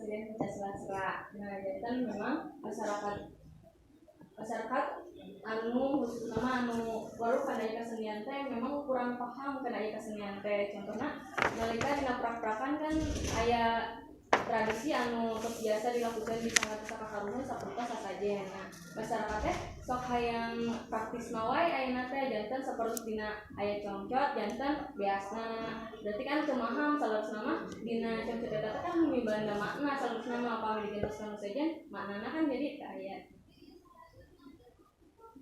presiden Pancasila. Nah, jadi kan memang masyarakat anu khusus nama anu baru kadaya kesenian teh memang kurang paham kadaya kesenian teh. Contohnya nalika dina prak-prakan kan aya tradisi anu biasa dilakukan di Sanggar Pusaka Karuhun sapunika sasajen. Nah, masyarakat teh sok hayang praktis mawai ayeuna teh janten saperlu dina aya congcot janten biasna. Berarti kan teu maham salerusna mah dina congcot eta kan mimibanda makna salerusna mah apa digentoskeun sajen maknana kan jadi teu aya.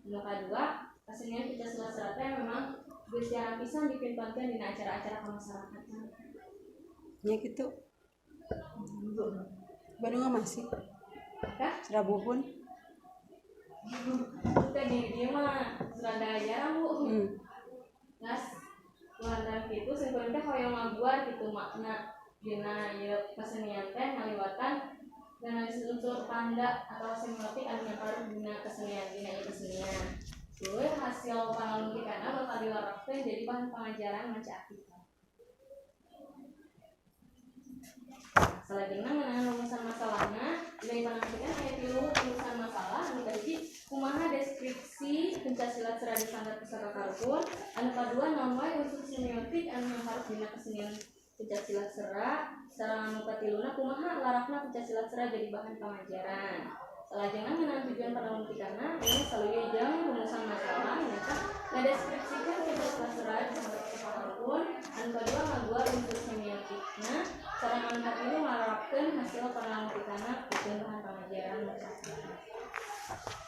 Yang kedua, kesenian Pancasila teh memang geus jarang pisan dipintonkeun dina acara-acara kemasyarakatan. Ya gitu. Bandung masih. Kah? Serabuhun. Teh di dieu mah rada jarang, Bu. Ngas lantaran kitu seukeun teh hoyong ngabuar kitu makna dina ieu kesenian teh ngaliwatan dan unsur tanda atau semiotik anu nyaparuh dina kesenian dina ieu kesenian. Tuluy hasil panalungtikana bakal dilaraskeun jadi bahan pengajaran manca aktif. Salajengna ngeunaan rumusan masalahna, dari panalungtikan aya 3 rumusan masalah. Anu kahiji kumaha deskripsi Pancasila secara di Sanggar Pusaka Karuhun. Anu kadua naon wae unsur semiotik anu nyaparuh dina kesenian Pancasila Sera. Sareng anu katiluna kumaha larakna Pancasila Sera jadi bahan pengajaran. Salajengna ngeunaan tujuan panalungtikanna ini saluyu jeung rumusan masalah nyata ngadeskripsikeun Pancasila Sera di Sanggar Pusaka Karuhun. Anu kadua ngaguar unsur semiotikna sareng anu katilu ngarapkeun hasil panalungtikanna pikeun bahan pengajaran masyarakat.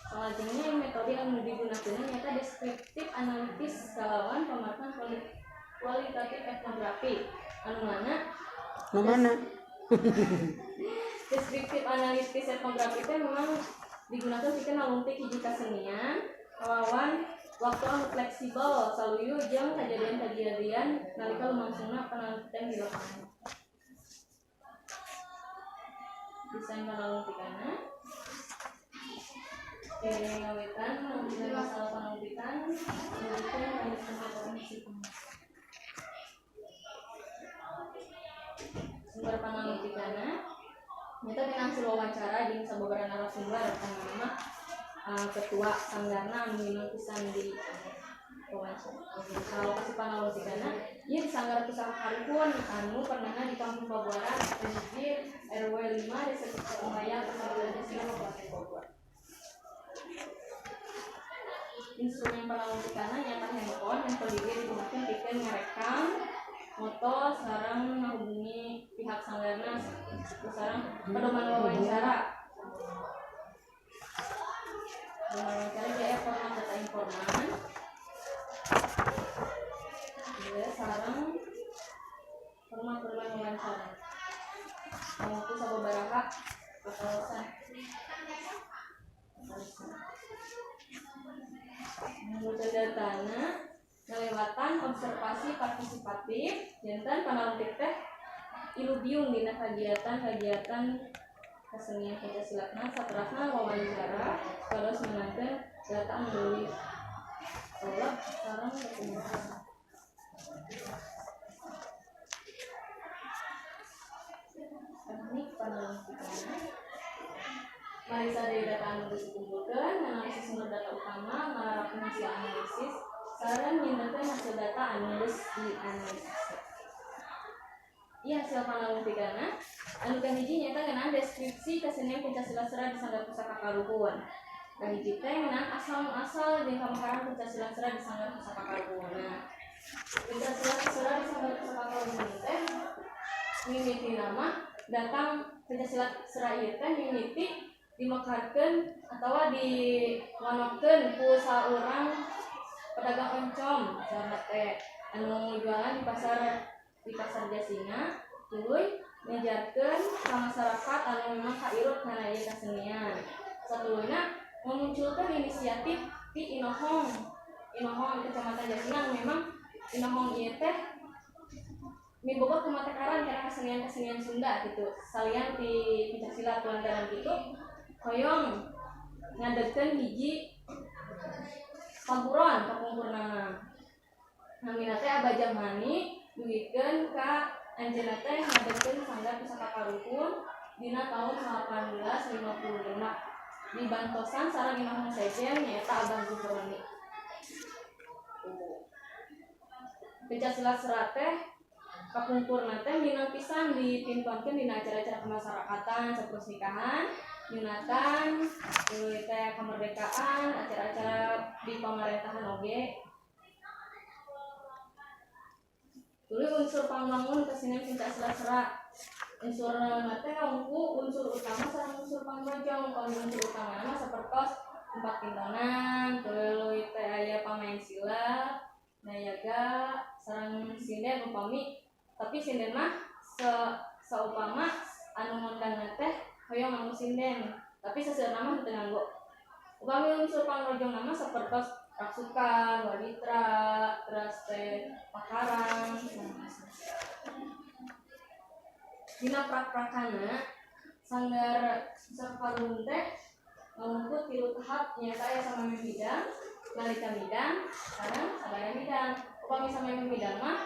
Salajengna metode anu digunakeun nyata deskriptif analitis kalawan pamataan kualitatif etnografi. Anu mana? Deskriptif analitis etnografi teh memang digunakan pikeun nalungtik hiji kesenian kalawan waktu anu fleksibel saluyu jeung kajadian-kajadian nalika lumangsungna panalungtikan di lapangan. Desain panalungtikanna ngawetan mengenai masalah panalungtikan mendukung komisi sumber panalungtikanna nyata dina hasil wawancara jeung sababaraha narasumber kana ketua sanggarna anu minang pisan di wawancara. Kalau kasih panalungtikanna ieu di Sanggar Pusaka Karuhun anu pernahna di Kampung Pabuaran Pesisir RW 5 Desa Cikaraya Kecamatan Jasina Kabupaten Bogor. Instrumen panalungtikanna nyata handphone digunakeun pikeun ngarekam foto sareng ngahubungi pihak sanggarna sareng pedoman wawancara. Wawancara jaya format data informan. Sareng format wawancara. Waktu sababaraha pakawasan. Menurut datana ngalewatan observasi partisipatif janten panalungtik teh ilubiung dina kagiatan kesenian Pancasilatna saterasna wawancara terus menangkeun data menulis oleh sareng dokumentasi. Teknik panalungtikanna marisa dari data anu geus dikumpulkeun nganalisis sumber data utama ngarapkeun hasil analisis sareng nyindekeun hasil data anu geus dianalisis. Ieu hasil panalungtikanna anu kahiji nyata ngeunaan deskripsi kesenian Pancasila Sera di Sanggar Pusaka Karuhun. Kahiji teh ngeunaan asal-muasal jeung pamekaran Pancasila Sera di Sanggar Pusaka Karuhun. Nah, Pancasila Sera di Sanggar Pusaka Karuhun teh mimiti nama datang Pancasila Sera ieu teh mimiti dimekarkeun atawa diwanokkeun ku saurang pedagang oncom sareng teh anu jualan di pasar Jasina tuluy ngajarkeun ka masyarakat anu memang kairut kana ieu kesenian. Satuluyna memunculkan inisiatif di Inohong Kecamatan Jasina memang Inohong ieu teh miboga kumatekaran kana kesenian Sunda gitu. Salian ti Pancasila lantaran kitu hoyong ngadegkeun hiji paburon kapungkurna. Namina teh Abah Mani duwikeun ka anjeunna teh ngadegkeun Sanggar Pusaka Karuhun dina tahun 1856 dibantosan sareng imam sejen nyaeta Abah Zuhroni. Pencaksilat teh kapungkurna teh minang pisan dipintuankeun dina acara-acara kemasyarakatan sapertos nikahan, nyunatan, teh kemerdekaan, acara-acara di pemerintahan oge. Tuluy unsur pangbangun kesenian pencaksilat serat. Unsur teh nganggo unsur utama sareng unsur pangrojong. Kalau unsur utama mah sapertos tempat pintonan, tuluy teh aya pamain silat, nayaga, sareng sinden upami. Tapi sinden mah saupama anu ngundang teh hoyong nganggo sinden, tapi seseueurna mah teu nganggo. Upami unsur pangrojong nama sapertos rasukan, wanitra, terus teh pakarang. Dina prak-prakana sanggar sareng teh ngangkut tilu tahap nyaeta aya sameme bidang, nalika bidang, sareng sabaya bidang. Upami sameme bidang mah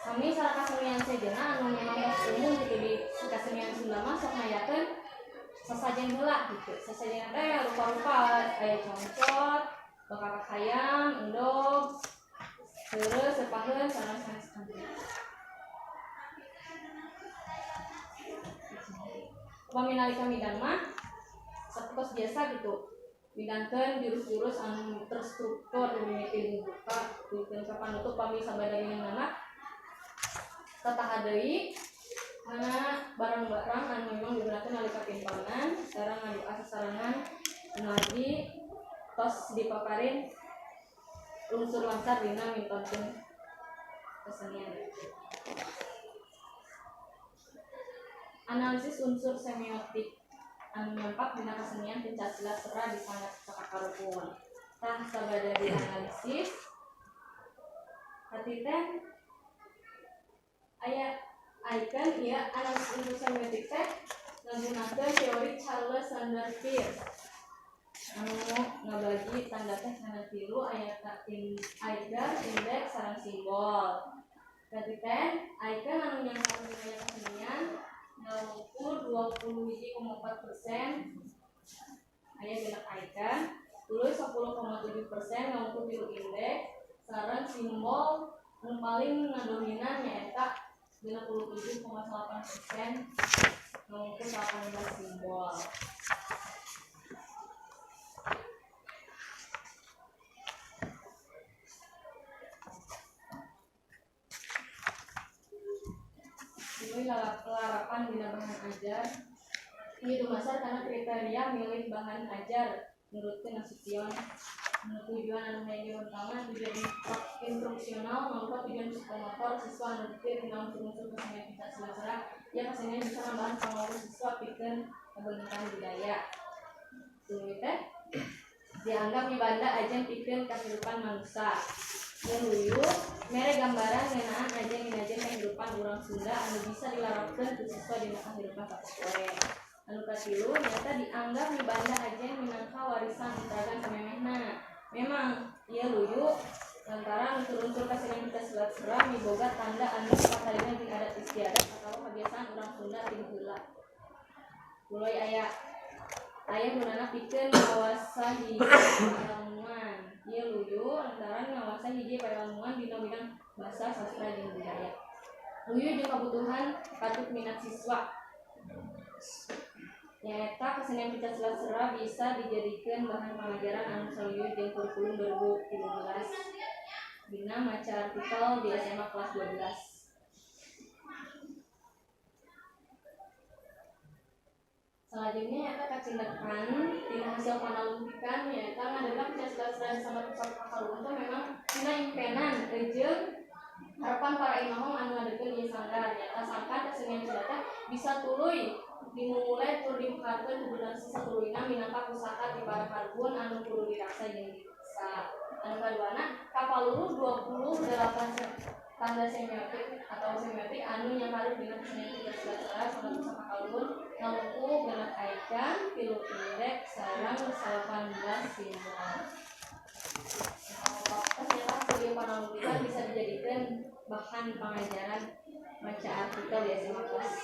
sami sareng kasenian sejenna anu memang umum gitu di kasenian Sunda mah sok ngayakeun sasajen heula gitu. Sasajen teh rupa-rupa aya congcot, bakak hayam, endog, terus sepaheun sareng sanes kantri. Upami nalika midang mah sapertos biasa gitu. Midangkeun jurus-jurus anu terstruktur mimiti dibuka, pikeun ka panutup pami sabada ngeunana. Tataha deui mana barang-barang anu memang digunakeun nalika pintonan, sareng ngadu sasarangan anu aji tos dipaparin unsur langsar dina mintonkeun kesenian. Analisis unsur semiotik anu nampak dina kesenian pencaksilat serat disangat sakarupuan. Tah sabada dianalisis hati teh aya icon ieu analisis unsur semiotik teh nggunakeun teori Charles Sanders Peirce anu ngabagi tanda teh kana tilu aya icon, indeks, sareng simbol. Berarti teh icon anu nyangkut dina kesenian ngukur 21,4% aya dina icon, tuluy 10,7% ngukur tilu indeks, sareng simbol anu paling ngadominan nyaeta 97,8% ngukur 18 simbol. Kelarapan dina bahan ajar ini dumasar karena kriteria milih bahan ajar menurutkeun Nasution. Menurut tujuan anu yang utama tujuan instruksional maupun tujuan psikomotor siswa anu dipilih dina unsur-unsur kesenian pencaksilat serat ya kesenian bisa nambahan pangaweuh siswa pikeun pembentukan budaya. Tuluy teh dianggap mibanda ajen pikeun kahirupan manusia. Yang luyu mere gambaran ngeunaan ajen kehidupan urang Sunda anu bisa dilarapkeun ku siswa dina kahirupan sapopoe. Anu katilu nyata dianggap mibanda ajen minangka warisan intragan samemehna. Memang ieu luyu lantaran unsur-unsur kesenian pencaksilat serat miboga tanda anu kasalina jeung adat istiadat atawa kebiasaan urang Sunda ti heula. Mulai aya gunana pikeun ngawasa hiji pailmuan. Ieu luyu lantaran ngawasa hiji pailmuan dina bidang basa, sastra, jeung budaya. Luyu jeung kabutuhan katut minat siswa. Nyaeta kesenian pencaksilat serat bisa dijadikeun bahan pangajaran anu saluyu jeung kurikulum 2013 dina maca artikel di SMA kelas 12. Selanjutnya nyata kacindakan dina hasil panalungtikan nyata ngadenna pencaksilat serat sangat pusat kaharuan teh memang dina impenan jeung harapan para imam anu ngadekeun ieu sanggar. Nyata sangkan kesenian Sunda teh bisa tuluy dimulai tur dimukarkeun ku beunang sasaduluyna minangka pusaka ti para karbun anu kudu diraksa jeung dipiksa. Anu kaduana kapaluru 28 tanda semiotik atau semiotik anu nyangkareun dina kesenian pencaksilat serat sangat pusaka karbun ngaluku genep icon, tilu indeks, sareng 18 simbol. Ternyata hasil panalungtikan bisa dijadikan bahan pengajaran baca artikel di SMA kelas.